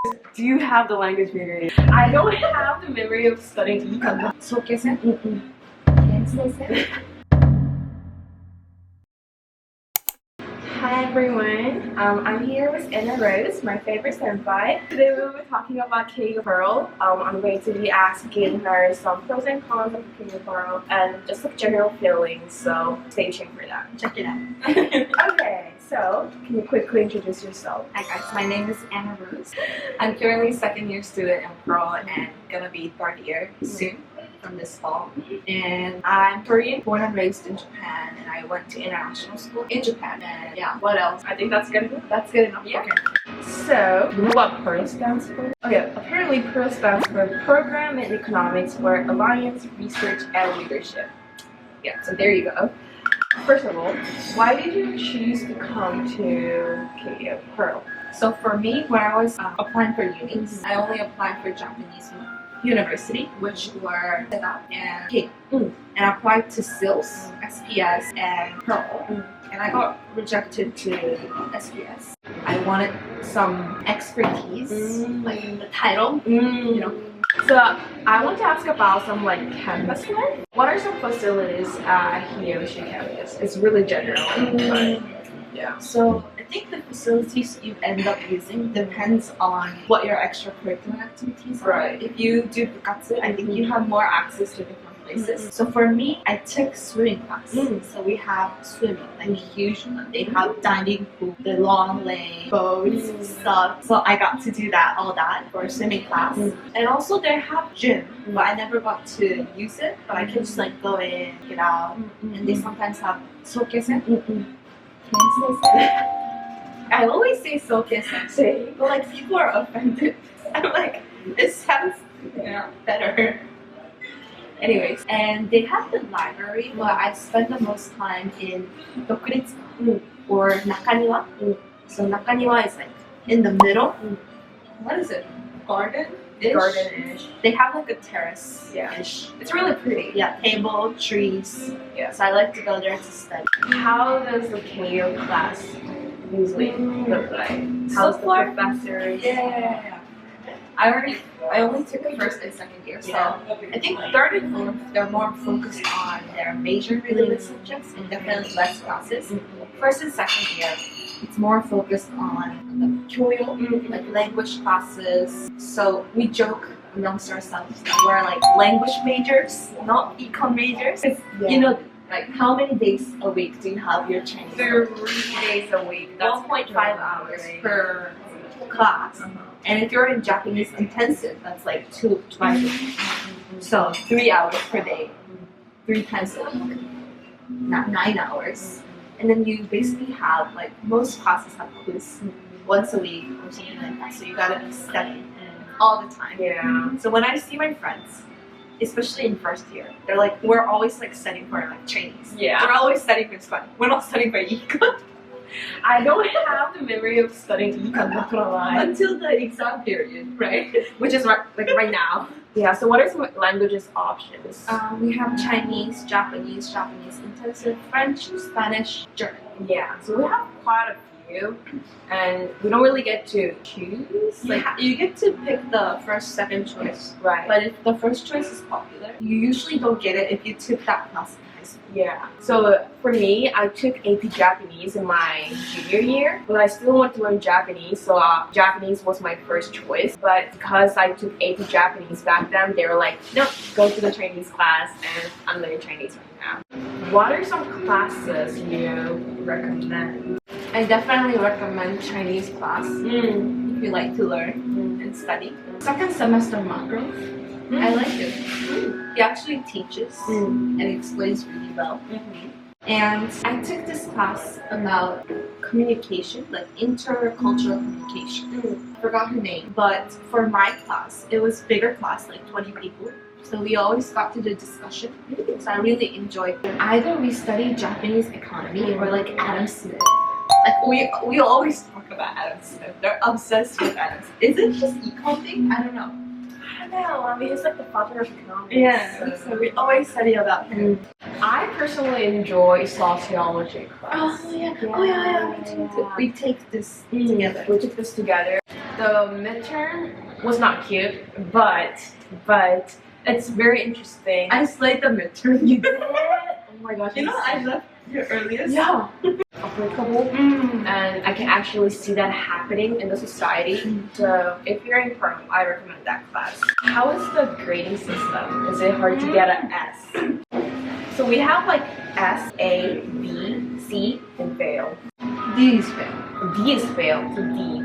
Do you have the language memory? I don't have the memory of studying econ. Hi everyone, I'm here with Anna Rose, my favorite senpai. Today we'll be talking about Keio PEARL. I'm going to be asking her some pros and cons of Keio PEARL and just like general feelings, so stay tuned for that. Check it out. Okay, so can you quickly introduce yourself? Hi guys, my name is Anna Rose. I'm currently second year student in PEARL and gonna be third year soon from this fall. And I'm Korean, born and raised in Japan, and I went to international school in Japan. And yeah, what else? I think that's good enough. That's good enough. Yeah. Okay. So, you know what PEARL stands for? Okay, apparently PEARL stands for Program in Economics for Alliance, Research, and Leadership. Yeah, so there you go. First of all, why did you choose to come to Keio PEARL? So for me, when I was applying for unis, I only applied for Japanese university, which were set up and Keio. And I applied to SILS, SPS, and PEARL. And I got rejected to SPS. I wanted some expertise, like the title, you know. So I want to ask about some like campus life. What are some facilities at Hiyoshi campus? It's really general, but yeah. So I think the facilities you end up using depends on what your extracurricular activities are. Right. If you do bukatsu, I think you have more access to different places. So for me, I took swimming class. So we have swimming, like huge one. They have diving pool, the long lane, boats, stuff. So I got to do all that for swimming class. And also they have gym, but I never got to use it. But I can just like go in, get out, and they sometimes have sokesen. I always say sokesen, but like people are offended. I'm like, it sounds better. Anyways, and they have the library, but I spend the most time in Dokuritsuka or Nakaniwa. So Nakaniwa is like in the middle. What is it? Garden-ish? Garden-ish. They have like a terrace-ish. Yeah. It's really pretty. Yeah, table, trees. Yeah. So I like to go there to study. How does the Keio class usually look like? So How's the far, professors? Yeah. I only took the first and second year, so I think third and fourth they're more focused on their major related subjects and definitely less classes. First and second year, it's more focused on the kyoyo, like language classes. So we joke amongst ourselves that we're like language majors, not econ majors. You know, like how many days a week do you have your Chinese? 3 days a week. That's 1.5 hours per class. And if you're in Japanese intensive, that's like twice a week. So 3 hours per day, 3 times a week, not 9 hours. And then you basically have like most classes have quiz once a week or something like that. So you gotta be studying all the time. Yeah. So when I see my friends, especially in first year, they're like, we're always like studying for like Chinese. Yeah. We're always studying for Spanish. We're not studying for econ. I don't have the memory of studying econ, not gonna lie. Until the exam period, right? Which is right now. Yeah, so what are some languages options? We have Chinese, Japanese intensive, French, Spanish, German. Yeah, so we have quite a few, and we don't really get to choose. Like you get to pick the first, second choice, Right. but if the first choice is popular, you usually don't get it if you took that class in high school. Yeah. So for me, I took AP Japanese in my junior year, but I still want to learn Japanese, so Japanese was my first choice. But because I took AP Japanese back then, they were like, no, go to the Chinese class, and I'm learning Chinese right now. What are some classes you recommend? I definitely recommend Chinese class if you like to learn and study. Second semester macro, I like it. He actually teaches and explains really well. And I took this class about communication, like intercultural communication. I forgot her name, but for my class, it was bigger class, like 20 people. So we always got to the discussion. So I really enjoyed it. Either we study Japanese economy or like Adam Smith. Like we always talk about Adam Smith. They're obsessed with Adam Smith. Is it just econ thing? I don't know. I don't know. I mean, he's like the father of economics. Yeah. So we always study about him. I personally enjoy sociology class. Oh yeah. Me too. We take this together. We took this together. The midterm was not cute, but it's very interesting. I slayed the midterm. You did? Oh my gosh. You know, I left your earliest. Yeah. Applicable. And I can actually see that happening in the society. So if you're in Pearl, I recommend that class. How is the grading system? Is it hard to get an S? So we have like S, A, B, C, and fail. D is fail. D is fail, so D.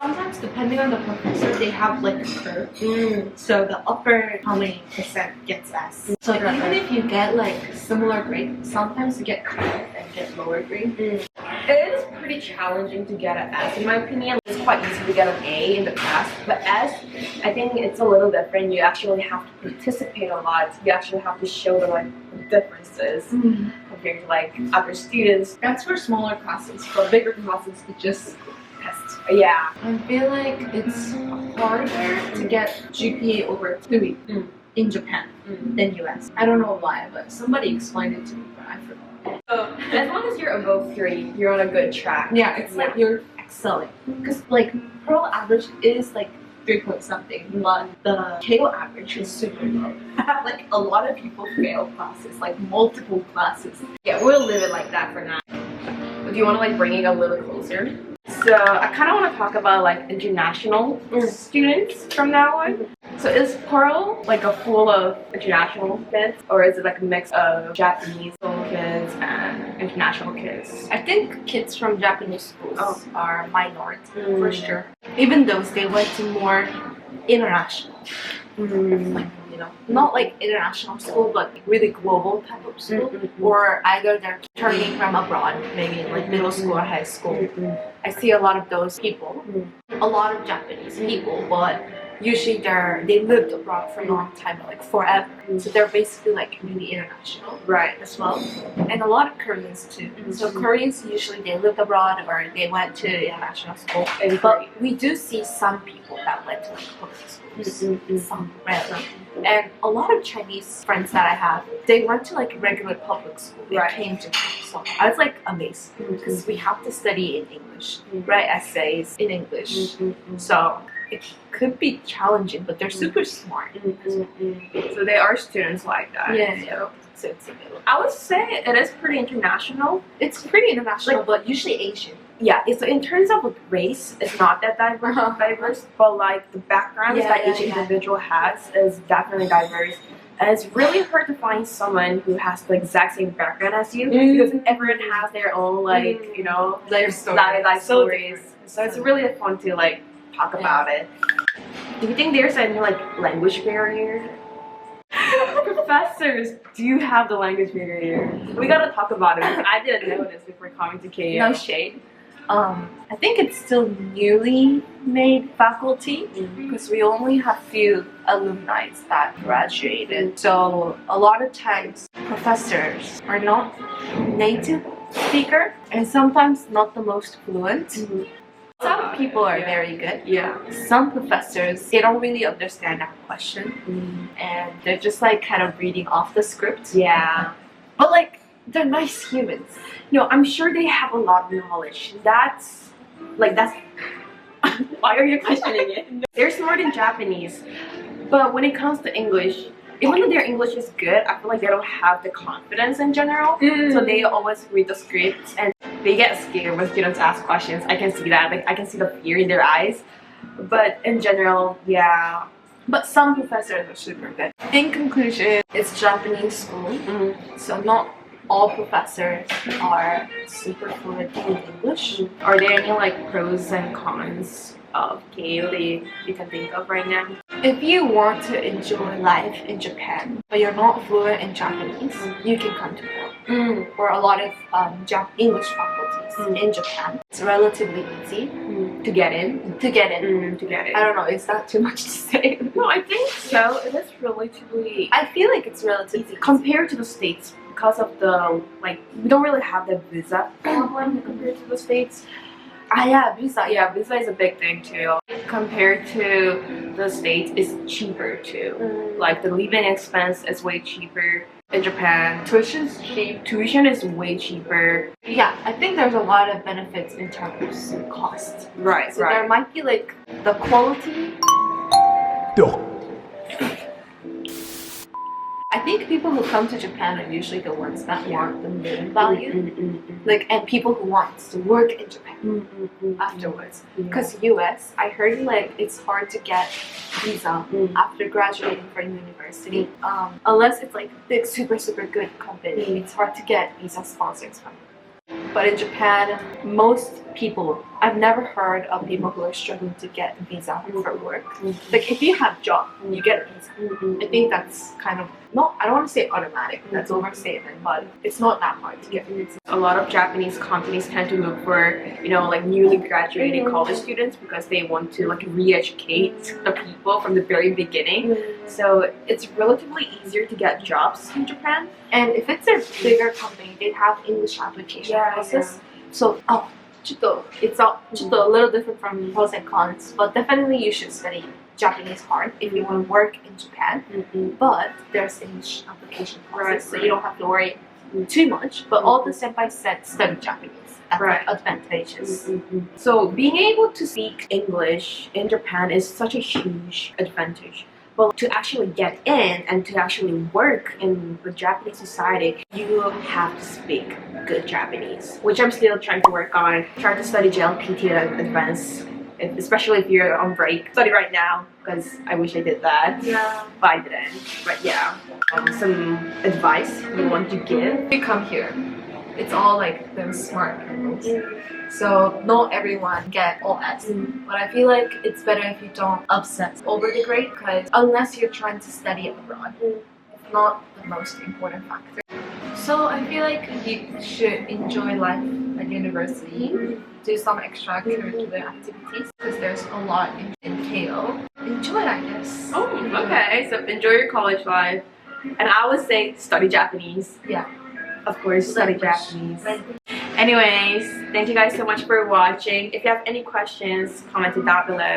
Sometimes, depending on the professor, they have like a curve. So the upper how many % gets S. So even if you get like similar grade, sometimes you get cut off and get lower grade. It is pretty challenging to get an S in my opinion. It's quite easy to get an A in the past, but S, I think it's a little different. You actually have to participate a lot. You actually have to show the like differences compared to like other students. That's for smaller classes. For bigger classes, it just test. Yeah. I feel like it's harder to get GPA over 3 in Japan than US. I don't know why, but somebody explained it to me, but I forgot. So as long as you're above 3, you're on a good track. Yeah, it's like you're excelling. Because like Pearl average is like 3 point something, but the Keio average is super low. Like a lot of people fail classes, like multiple classes. Yeah, we'll leave it like that for now. Do you want to like bring it a little closer? So I kind of want to talk about like international students from now on. So is Pearl like a full of international kids, or is it like a mix of Japanese kids and international kids? I think kids from Japanese schools are minority for sure. Even those they went to more international, like, you know, not like international school, but really global type of school, or either they're turning from abroad, maybe in like middle school or high school. I see a lot of those people, a lot of Japanese people, but usually they lived abroad for a long time, like forever. So they're basically like really international, Right. as well. And a lot of Koreans too. So Koreans usually they lived abroad or they went to international school. But we do see some people that went to like public schools, some random. And a lot of Chinese friends that I have, they went to like regular public school. They came to Korea. So I was like amazed because we have to study in English, write essays in English. So it could be challenging, but they're super smart. So they are students like that. Yeah. So it's I would say it is pretty international. it's pretty international, but usually Asian. Yeah, it's in terms of like, race, it's not that diverse, but like the backgrounds that each individual has is definitely diverse. And it's really hard to find someone who has the exact same background as you because everyone has their own like you know Their life stories. So it's really fun to like talk about it. Do you think there's any like language barrier? Professors do have the language barrier. We gotta talk about it because I didn't know this before coming to Keio. No shade. I think it's still newly made faculty because we only have few alumni that graduated. So a lot of times professors are not native speaker and sometimes not the most fluent. Some people are very good. Yeah. Some professors, they don't really understand our question and they're just like kind of reading off the script. Yeah. But like, they're nice humans. No, I'm sure they have a lot of knowledge. That's why are you questioning it? They're smart in Japanese, but when it comes to English, even though their English is good, I feel like they don't have the confidence in general. So they always read the script and they get scared when students ask questions. I can see that. Like I can see the fear in their eyes. But in general, yeah. But some professors are super good. In conclusion, it's Japanese school, so not all professors are super fluent in English. Are there any like pros and cons of Keio that you can think of right now? If you want to enjoy life in Japan, but you're not fluent in Japanese, you can come to Pearl. Or a lot of English faculties in Japan. It's relatively easy To get in? to get in. To get in. I don't know, is that too much to say? No, I think so. It is relatively I feel like it's relatively easy. compared to the States because of the like we don't really have the visa problem compared to the States. Yeah, visa. Yeah, visa is a big thing too. Compared to the States, it's cheaper too. Like the living expense is way cheaper. in Japan. Tuition's cheap. Tuition is way cheaper. Yeah, I think there's a lot of benefits in terms of cost. Right, So there might be like the quality. I think people who come to Japan are usually the ones that want the living value, like, and people who want to work in Japan afterwards. Because US, I heard like it's hard to get visa after graduating from university, unless it's like a big super good company. It's hard to get visa sponsors from. But in Japan, most people, I've never heard of people who are struggling to get a visa for work. Like if you have a job, you get a visa. I think that's kind of, I don't want to say automatic, that's overstatement, but it's not that hard to get a visa. A lot of Japanese companies tend to look for, you know, like newly graduated college students because they want to like re-educate the people from the very beginning. So it's relatively easier to get jobs in Japan. And if it's a bigger company, they have English application process. So, it's a little different from pros and cons, but definitely you should study Japanese hard if you want to work in Japan. But there's English application process, so you don't have to worry too much. But all the senpai said study Japanese. That's like advantageous. So being able to speak English in Japan is such a huge advantage. But to actually get in and to actually work in the Japanese society, you have to speak good Japanese, which I'm still trying to work on. Trying to study JLPT at advanced, especially if you're on break. Study right now because I wish I did that, but I didn't. But yeah, some advice you want to give? You come here, it's all like those smart people. So not everyone get all S, but I feel like it's better if you don't obsess over the grade, because unless you're trying to study abroad, it's not the most important factor. So I feel like you should enjoy life at university, do some extracurricular activities, because there's a lot in Keio. Enjoy it, I guess. Oh, okay. So enjoy your college life, and I would say study Japanese. Yeah. Of course, study Japanese. Anyways, thank you guys so much for watching. If you have any questions, comment it down below.